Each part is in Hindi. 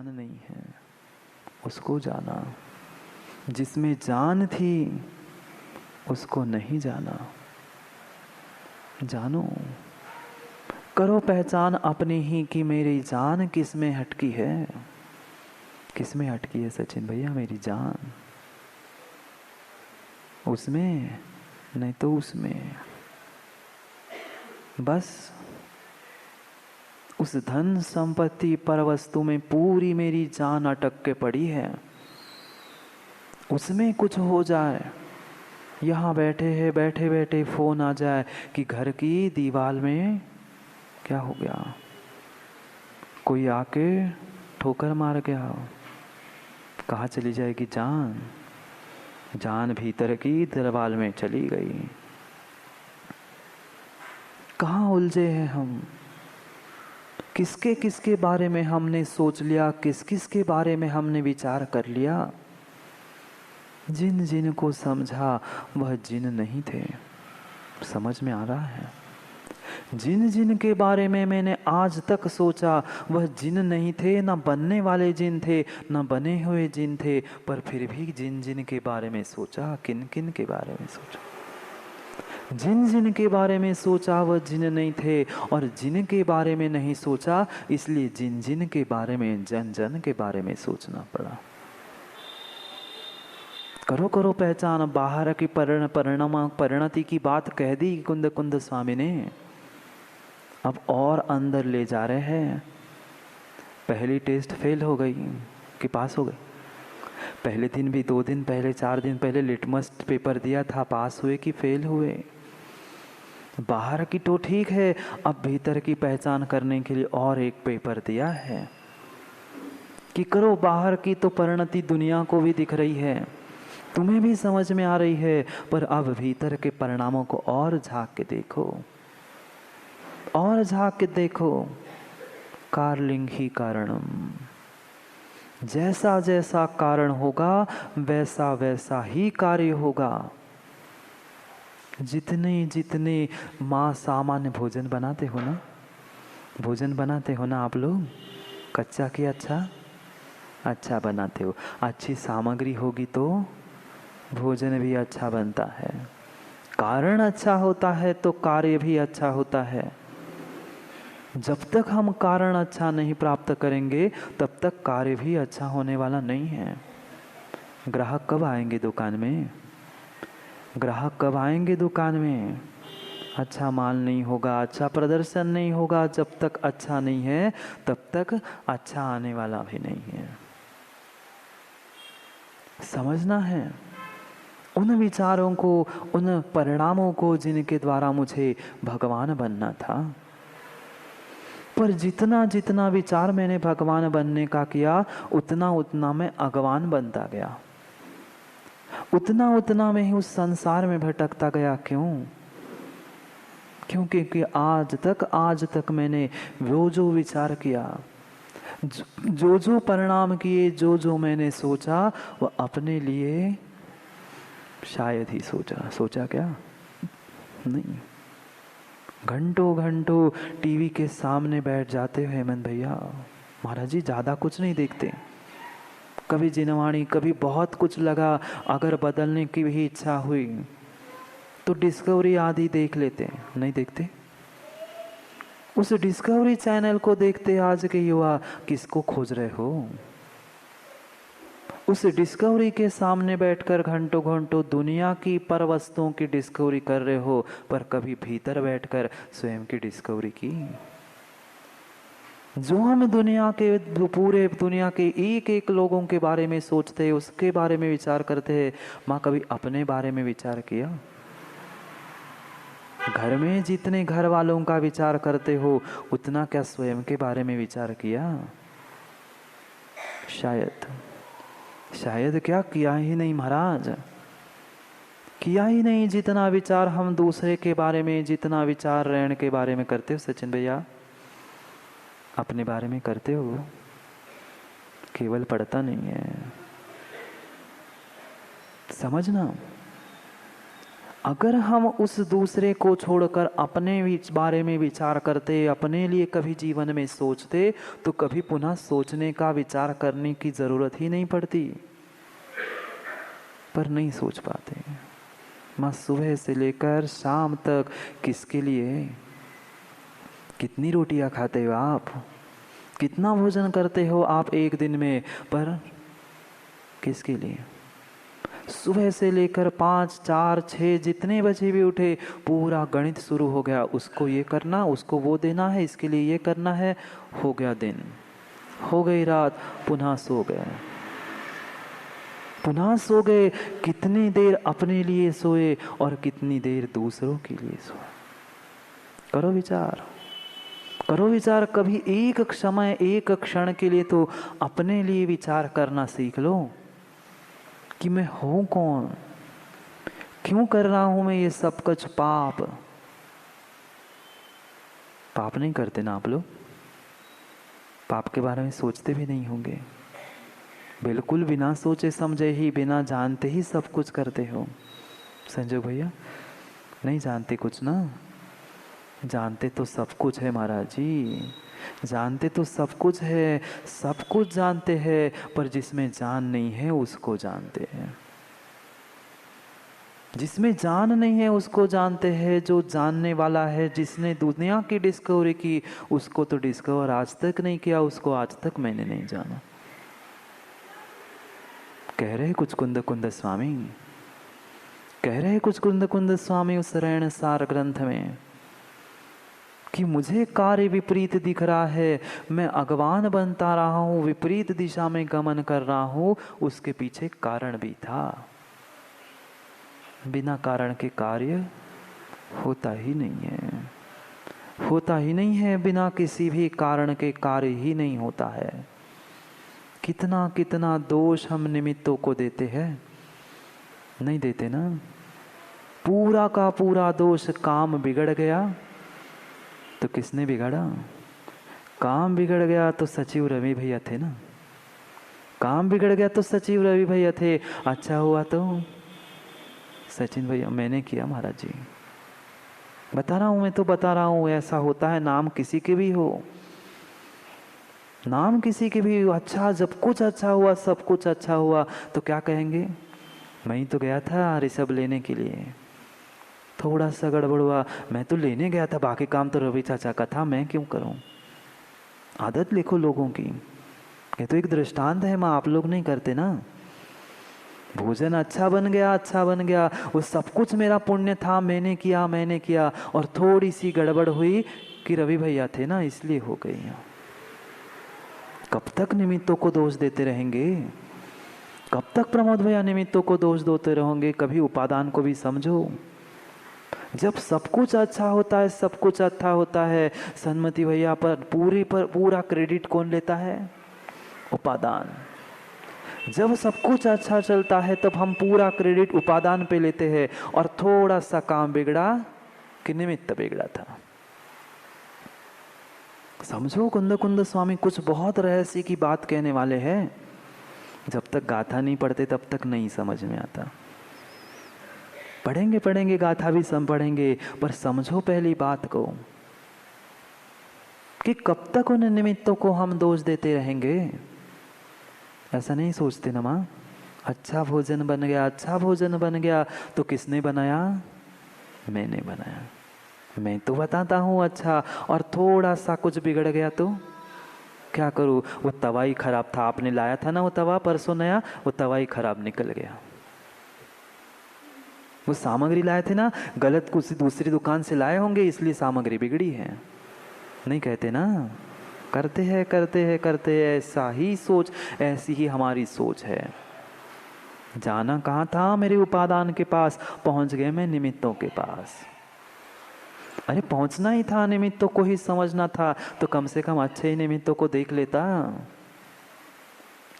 जान नहीं है उसको जाना, जिसमें जान थी उसको नहीं जाना। जानो, करो पहचान अपनी ही कि मेरी जान किस में हटकी है। किस में हटकी है सचिन भैया मेरी जान? उसमें नहीं तो उसमें। बस उस धन संपत्ति पर वस्तु में पूरी मेरी जान अटक के पड़ी है। उसमें कुछ हो जाए, यहाँ बैठे हैं बैठे बैठे फोन आ जाए कि घर की दीवार में क्या हो गया, कोई आके ठोकर मार गया, कहाँ चली जाएगी जान? जान भीतर की दरबार में चली गई। कहाँ उलझे हैं हम? किसके किसके बारे में हमने सोच लिया, किस किस के बारे में हमने विचार कर लिया। जिन जिन को समझा वह जिन नहीं थे। समझ में आ रहा है? जिन जिन के बारे में मैंने आज तक सोचा वह जिन नहीं थे, ना बनने वाले जिन थे ना बने हुए जिन थे, पर फिर भी जिन जिन के बारे में सोचा। किन किन के बारे में सोचा? जिन जिन के बारे में सोचा वह जिन नहीं थे, और जिन के बारे में नहीं सोचा इसलिए जिन जिन के बारे में जन जन के बारे में सोचना पड़ा। करो करो पहचान, बाहर की परिणति की बात कह दी कुंद कुंद स्वामी ने। अब और अंदर ले जा रहे हैं। पहली टेस्ट फेल हो गई कि पास हो गई? पहले दिन भी 2 दिन पहले 4 दिन पहले लिटमस पेपर दिया था, पास हुए कि फेल हुए? बाहर की तो ठीक है, अब भीतर की पहचान करने के लिए और एक पेपर दिया है कि करो। बाहर की तो परिणति दुनिया को भी दिख रही है, तुम्हें भी समझ में आ रही है, पर अब भीतर के परिणामों को और झांक के देखो, और झांक के देखो। कारलिंग ही कारणम, जैसा जैसा कारण होगा वैसा वैसा ही कार्य होगा। जितने जितने माँ सामान्य भोजन बनाते हो ना, भोजन बनाते हो ना आप लोग, कच्चा कि अच्छा? अच्छा बनाते हो। अच्छी सामग्री होगी तो भोजन भी अच्छा बनता है। कारण अच्छा होता है तो कार्य भी अच्छा होता है। जब तक हम कारण अच्छा नहीं प्राप्त करेंगे तब तक कार्य भी अच्छा होने वाला नहीं है। ग्राहक कब आएंगे दुकान में? ग्राहक कब आएंगे दुकान में? अच्छा माल नहीं होगा, अच्छा प्रदर्शन नहीं होगा, जब तक अच्छा नहीं है तब तक अच्छा आने वाला भी नहीं है। समझना है उन विचारों को, उन परिणामों को जिनके द्वारा मुझे भगवान बनना था। पर जितना जितना विचार मैंने भगवान बनने का किया उतना उतना मैं अगवान बनता गया, उतना उतना मैं ही उस संसार में भटकता गया। क्यों? क्योंकि आज तक मैंने वो जो विचार किया, जो जो परिणाम किए, जो जो मैंने सोचा, वो अपने लिए शायद ही सोचा। सोचा क्या? नहीं। घंटों घंटों टीवी के सामने बैठ जाते हो हेमंत भैया। महाराज जी ज़्यादा कुछ नहीं देखते, कभी जिनवाणी, कभी बहुत कुछ लगा, अगर बदलने की भी इच्छा हुई तो डिस्कवरी आदि देख लेते। नहीं देखते? उस डिस्कवरी चैनल को देखते आज के युवा किसको खोज रहे हो? उस डिस्कवरी के सामने बैठकर घंटों घंटों दुनिया की पर वस्तुओं की डिस्कवरी कर रहे हो, पर कभी भीतर बैठकर स्वयं की डिस्कवरी की? जो हम दुनिया के, पूरे दुनिया के एक एक लोगों के बारे में सोचते हैं, उसके बारे में विचार करते हैं, माँ कभी अपने बारे में विचार किया? घर में जितने घर वालों का विचार करते हो उतना क्या स्वयं के बारे में विचार किया? शायद क्या किया ही नहीं महाराज, किया ही नहीं। जितना विचार हम दूसरे के बारे में, जितना विचार रहने के बारे में करते हो सचिन भैया, अपने बारे में करते हो? केवल पढ़ता नहीं है। समझना, अगर हम उस दूसरे को छोड़कर अपने बारे में विचार करते, अपने लिए कभी जीवन में सोचते, तो कभी पुनः सोचने का विचार करने की ज़रूरत ही नहीं पड़ती। पर नहीं सोच पाते। माँ सुबह से लेकर शाम तक किसके लिए? कितनी रोटियां खाते हो आप? कितना भोजन करते हो आप एक दिन में? पर किसके लिए? सुबह से लेकर 5, 4, 6 जितने बजे भी उठे, पूरा गणित शुरू हो गया। उसको ये करना, उसको वो देना है, इसके लिए ये करना है। हो गया दिन, हो गई रात, पुनः सो गए, पुनः सो गए। कितनी देर अपने लिए सोए और कितनी देर दूसरों के लिए सोए? करो विचार, करो विचार। कभी एक समय, एक क्षण के लिए तो अपने लिए विचार करना सीख लो कि मैं हूं कौन, क्यों कर रहा हूं मैं ये सब कुछ? पाप पाप नहीं करते ना आप लोग? पाप के बारे में सोचते भी नहीं होंगे। बिल्कुल बिना सोचे समझे ही, बिना जानते ही सब कुछ करते हो। संजय भैया नहीं जानते कुछ ना? जानते तो सब कुछ है महाराज जी, जानते तो सब कुछ है, सब कुछ जानते हैं, पर जिसमें जान नहीं है उसको जानते हैं। जिसमें जान नहीं है उसको जानते हैं। जो जानने वाला है, जिसने दुनिया की डिस्कवरी की, उसको तो डिस्कवर आज तक नहीं किया, उसको आज तक मैंने नहीं जाना। कह रहे कुछ कुंद कुंद स्वामी, कह रहे कुछ कुंद कुंद स्वामी उस रैण सार ग्रंथ में कि मुझे कार्य विपरीत दिख रहा है, मैं अगवान बनता रहा हूं, विपरीत दिशा में गमन कर रहा हूं। उसके पीछे कारण भी था। बिना कारण के कार्य होता ही नहीं है, होता ही नहीं है। बिना किसी भी कारण के कार्य ही नहीं होता है। कितना कितना दोष हम निमित्तों को देते हैं, नहीं देते ना? पूरा का पूरा दोष, काम बिगड़ गया तो किसने बिगाड़ा? काम बिगड़ गया तो सचिव रवि भैया थे ना? काम बिगड़ गया तो सचिव रवि भैया थे। अच्छा हुआ तो सचिन भैया, मैंने किया महाराज जी, बता रहा हूं, मैं तो बता रहा हूं। ऐसा होता है, नाम किसी के भी हो, नाम किसी के भी अच्छा, जब कुछ अच्छा हुआ, सब कुछ अच्छा हुआ, तो क्या कहेंगे? मैं ही तो गया था ऋषभ लेने के लिए, थोड़ा सा गड़बड़ हुआ, मैं तो लेने गया था, बाकी काम तो रवि चाचा का था, मैं क्यों करूं? आदत लिखो लोगों की। ये तो एक दृष्टांत है माँ, आप लोग नहीं करते ना। भोजन अच्छा बन गया, अच्छा बन गया, वो सब कुछ मेरा पुण्य था, मैंने किया, मैंने किया, और थोड़ी सी गड़बड़ हुई कि रवि भैया थे ना इसलिए हो गई। कब तक निमित्तों को दोष देते रहेंगे? कब तक प्रमोद भैया निमित्तों को दोष देते रहोगे? कभी उपादान को भी समझो। जब सब कुछ अच्छा होता है, सब कुछ अच्छा होता है, सन्मति भैया पर पूरा क्रेडिट कौन लेता है? उपादान। जब सब कुछ अच्छा चलता है तब हम पूरा क्रेडिट उपादान पे लेते हैं, और थोड़ा सा काम बिगड़ा कि निमित्त बिगड़ा था। समझो, कुंद कुंद स्वामी कुछ बहुत रहस्य की बात कहने वाले हैं। जब तक गाथा नहीं पढ़ते तब तक नहीं समझ में आता। पढ़ेंगे पढ़ेंगे गाथा भी सम पढ़ेंगे, पर समझो पहली बात को कि कब तक उन निमित्तों को हम दोष देते रहेंगे। ऐसा नहीं सोचते ना माँ? अच्छा भोजन बन गया, अच्छा भोजन बन गया, तो किसने बनाया? मैंने बनाया। मैं तो बताता हूँ अच्छा, और थोड़ा सा कुछ बिगड़ गया तो क्या करूँ? वो तवा ही खराब था, आपने लाया था ना वो तवा परसों नया, वो तवा ही खराब निकल गया। वो सामग्री लाए थे ना, गलत कुछ दूसरी दुकान से लाए होंगे, इसलिए सामग्री बिगड़ी है। नहीं कहते ना? करते हैं करते हैं करते हैं। ऐसा ही सोच, ऐसी ही हमारी सोच है। जाना कहाँ था? मेरे उपादान के पास, पहुंच गए मैं निमित्तों के पास। अरे पहुंचना ही था, निमित्तों को ही समझना था, तो कम से कम अच्छे ही निमित्तों को देख लेता,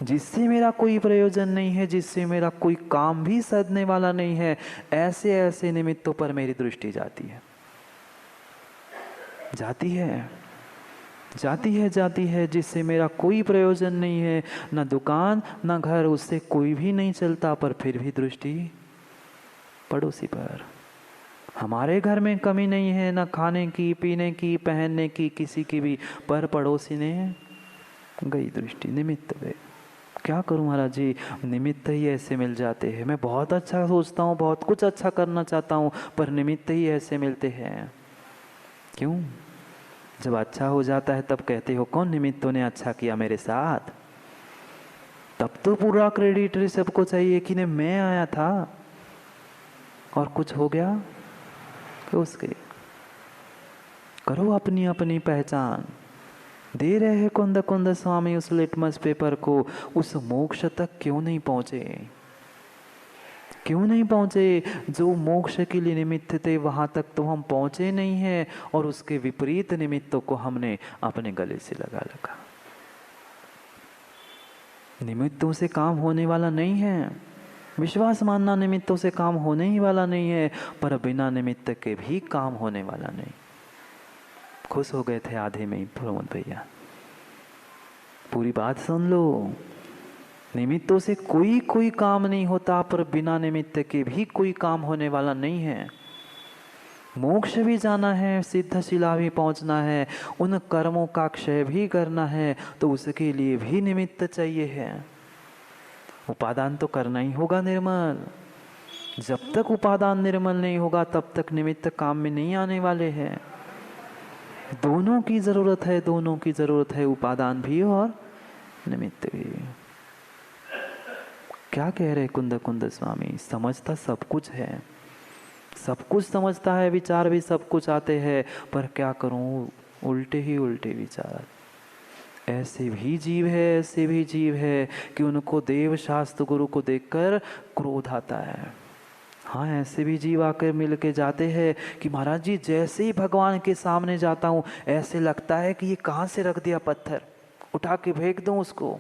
जिससे मेरा कोई प्रयोजन नहीं है, जिससे मेरा कोई काम भी सधने वाला नहीं है। ऐसे ऐसे निमित्तों पर मेरी दृष्टि जाती है, जाती है, जाती है, जाती है, जिससे मेरा कोई प्रयोजन नहीं है, ना दुकान ना घर, उससे कोई भी नहीं चलता, पर फिर भी दृष्टि पड़ोसी पर, हमारे घर में कमी नहीं है, ना खाने की, पीने की, पहनने की, किसी की भी, पर पड़ोसी ने गई दृष्टि, निमित्त गए। क्या करूं महाराज जी, निमित्त ही ऐसे मिल जाते हैं। मैं बहुत अच्छा सोचता हूँ, बहुत कुछ अच्छा करना चाहता हूँ, पर निमित्त ही ऐसे मिलते हैं। क्यों? जब अच्छा हो जाता है तब कहते हो कौन निमित्तों ने अच्छा किया मेरे साथ, तब तो पूरा क्रेडिट सबको चाहिए कि नहीं मैं आया था और कुछ हो गया तो उसके। करो अपनी अपनी पहचान। दे रहे हैं कुंद कुंद स्वामी उस लिटमस पेपर को, उस मोक्ष तक क्यों नहीं पहुंचे? क्यों नहीं पहुंचे? जो मोक्ष के लिए निमित्त थे वहां तक तो हम पहुंचे नहीं हैं, और उसके विपरीत निमित्तों को हमने अपने गले से लगा रखा। निमित्तों से काम होने वाला नहीं है। विश्वास मानना निमित्तों से काम होने ही वाला नहीं है, पर बिना निमित्त के भी काम होने वाला नहीं। खुश हो गए थे आधे में ही प्रमोद भैया। पूरी बात सुन लो। निमित्तों से कोई काम नहीं होता, पर बिना निमित्त के भी कोई काम होने वाला नहीं है। मोक्ष भी जाना है, सिद्धशिला भी पहुंचना है, उन कर्मों का क्षय भी करना है, तो उसके लिए भी निमित्त चाहिए है। उपादान तो करना ही होगा निर्मल। जब तक उपादान निर्मल नहीं होगा तब तक निमित्त काम में नहीं आने वाले हैं। दोनों की जरूरत है, दोनों की जरूरत है, उपादान भी और निमित्त भी। क्या कह रहे कुंद कुंद स्वामी? समझता सब कुछ है, सब कुछ समझता है, विचार भी सब कुछ आते हैं, पर क्या करूं, उल्टे ही उल्टे विचार। ऐसे भी जीव है, ऐसे भी जीव है कि उनको देव शास्त्र गुरु को देखकर क्रोध आता है। हाँ, ऐसे भी जीव आकर मिल के जाते हैं कि महाराज जी जैसे ही भगवान के सामने जाता हूँ ऐसे लगता है कि ये कहाँ से रख दिया पत्थर, उठा के फेंक दूँ उसको।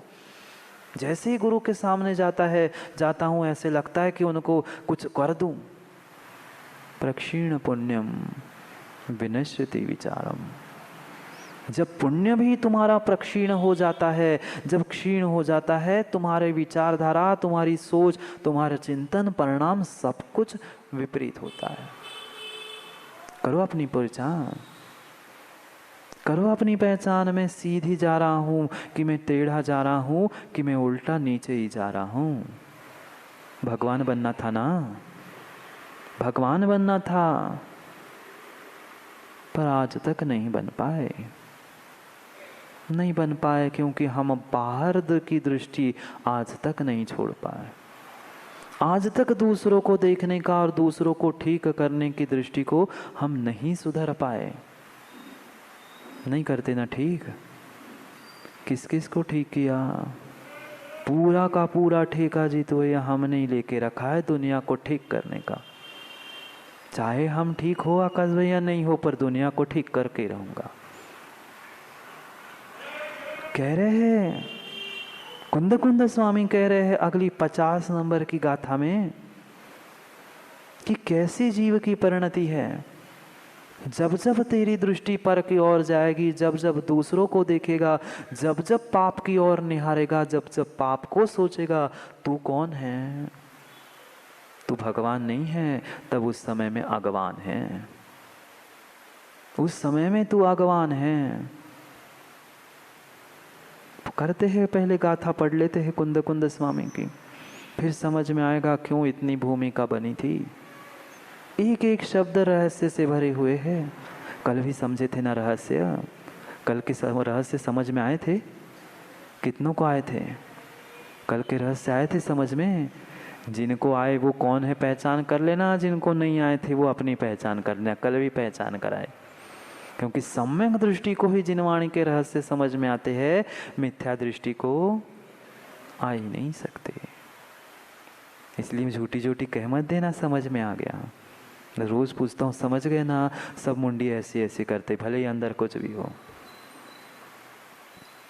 जैसे ही गुरु के सामने जाता हूँ ऐसे लगता है कि उनको कुछ कर दूँ। प्रक्षीण पुण्यम विनश्यति विचारम। जब पुण्य भी तुम्हारा प्रक्षीण हो जाता है, जब क्षीण हो जाता है, तुम्हारे विचारधारा, तुम्हारी सोच, तुम्हारा चिंतन, परिणाम सब कुछ विपरीत होता है। करो अपनी पहचान, करो अपनी पहचान। मैं सीधी जा रहा हूं कि मैं टेढ़ा जा रहा हूं कि मैं उल्टा नीचे ही जा रहा हूं। भगवान बनना था ना, भगवान बनना था, पर आज तक नहीं बन पाए, नहीं बन पाए क्योंकि हम बाहर की दृष्टि आज तक नहीं छोड़ पाए। आज तक दूसरों को देखने का और दूसरों को ठीक करने की दृष्टि को हम नहीं सुधर पाए। नहीं करते ना ठीक। किस किस को ठीक किया? पूरा का पूरा ठेका जी तो ये हमने ही लेके रखा है दुनिया को ठीक करने का। चाहे हम ठीक हो आकाश भैया नहीं हो, पर दुनिया को ठीक करके रहूंगा। कह रहे हैं कुंद कुंद स्वामी, कह रहे हैं अगली 50 नंबर की गाथा में कि कैसी जीव की परिणति है। जब जब तेरी दृष्टि पर की ओर जाएगी, जब जब दूसरों को देखेगा, जब जब पाप की ओर निहारेगा, जब जब पाप को सोचेगा, तू कौन है? तू भगवान नहीं है, तब उस समय में अगवान है। उस समय में तू अगवान है। करते हैं, पहले गाथा पढ़ लेते हैं कुंद कुंद स्वामी की, फिर समझ में आएगा क्यों इतनी भूमिका बनी थी। एक एक शब्द रहस्य से भरे हुए हैं। कल भी समझे थे ना रहस्य? कल के रहस्य समझ में आए थे? कितनों को आए थे? कल के रहस्य आए थे समझ में? जिनको आए वो कौन है पहचान कर लेना, जिनको नहीं आए थे वो अपनी पहचान कर लेना। कल भी पहचान कराए, क्योंकि सम्यक दृष्टि को ही जिनवाणी के रहस्य समझ में आते हैं, मिथ्या दृष्टि को आ ही नहीं सकते। इसलिए झूठी झूठी कह मत देना समझ में आ गया। रोज पूछता हूँ समझ गए ना? सब मुंडी ऐसी ऐसी करते, भले ही अंदर कुछ भी हो।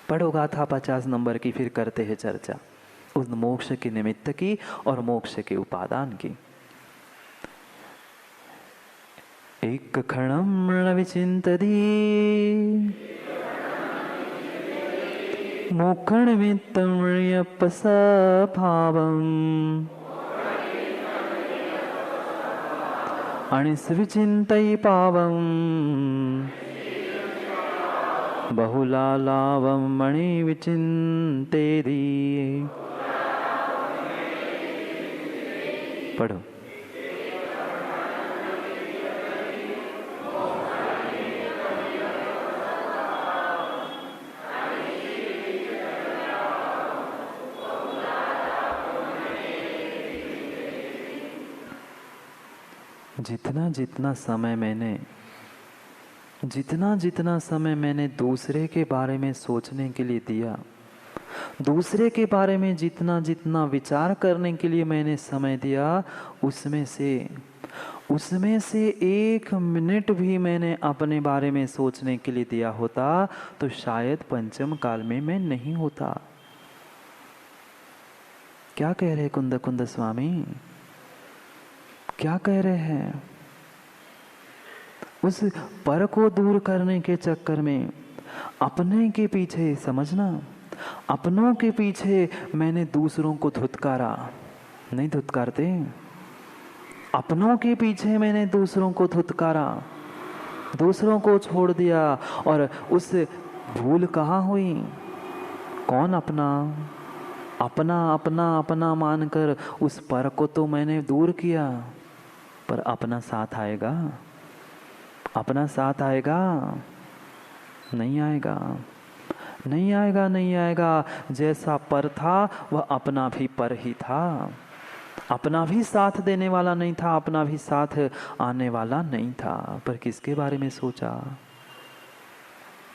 पढ़ो गाथा 50 नंबर की, फिर करते हैं चर्चा उस मोक्ष के निमित्त की और मोक्ष के उपादान की। एक क्षणं विचिन्तति मोक्षनिमित्तं यपसभावम् अणिस विचिन्तयि पावम् बहुलालावं मणि विचिन्तेदि। पढ़ो। जितना जितना समय मैंने दूसरे के बारे में सोचने के लिए दिया, दूसरे के बारे में जितना जितना विचार करने के लिए मैंने समय दिया, उसमें से 1 मिनट भी मैंने अपने बारे में सोचने के लिए दिया होता तो शायद पंचम काल में मैं नहीं होता। क्या कह रहे कुंद कुंद स्वामी, क्या कह रहे हैं? उस पर को दूर करने के चक्कर में अपने के पीछे, समझना, अपनों के पीछे मैंने दूसरों को धुतकारा। नहीं धुतकारते, अपनों के पीछे मैंने दूसरों को धुतकारा, दूसरों को छोड़ दिया। और उस भूल कहाँ हुई? कौन अपना? अपना अपना अपना मानकर उस पर को तो मैंने दूर किया, पर अपना साथ आएगा? अपना साथ आएगा? नहीं आएगा, नहीं आएगा, नहीं आएगा। जैसा पर था वह अपना भी पर ही था, अपना भी साथ देने वाला नहीं था, अपना भी साथ आने वाला नहीं था। पर किसके बारे में सोचा?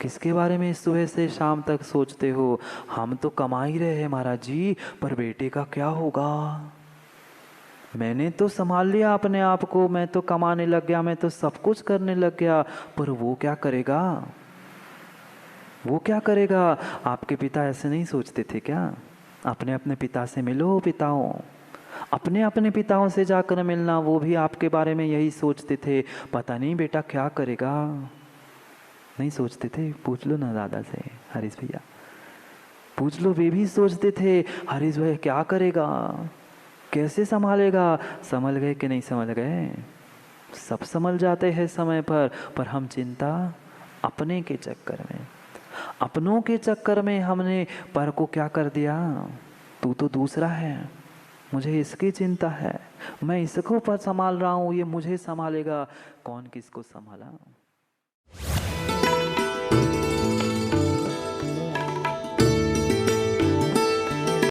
किसके बारे में सुबह से शाम तक सोचते हो? हम तो कमा ही रहे हैं महाराज जी, पर बेटे का क्या होगा? मैंने तो संभाल लिया अपने आप को, मैं तो कमाने लग गया, मैं तो सब कुछ करने लग गया, पर वो क्या करेगा? वो क्या करेगा? आपके पिता ऐसे नहीं सोचते थे क्या? अपने अपने पिता से मिलो पिताओं, अपने अपने पिताओं से जाकर मिलना, वो भी आपके बारे में यही सोचते थे, पता नहीं बेटा क्या करेगा। नहीं सोचते थे? पूछ लो ना दादा से, हरीश भैया पूछ लो, वे भी सोचते थे हरीश भैया क्या करेगा, कैसे संभालेगा। संभल गए कि नहीं संभल गए? सब संभल जाते हैं समय पर हम चिंता अपने के चक्कर में, अपनों के चक्कर में हमने पर को क्या कर दिया? तू तो दूसरा है, मुझे इसकी चिंता है, मैं इसको पर संभाल रहा हूँ, ये मुझे संभालेगा। कौन किसको संभाला?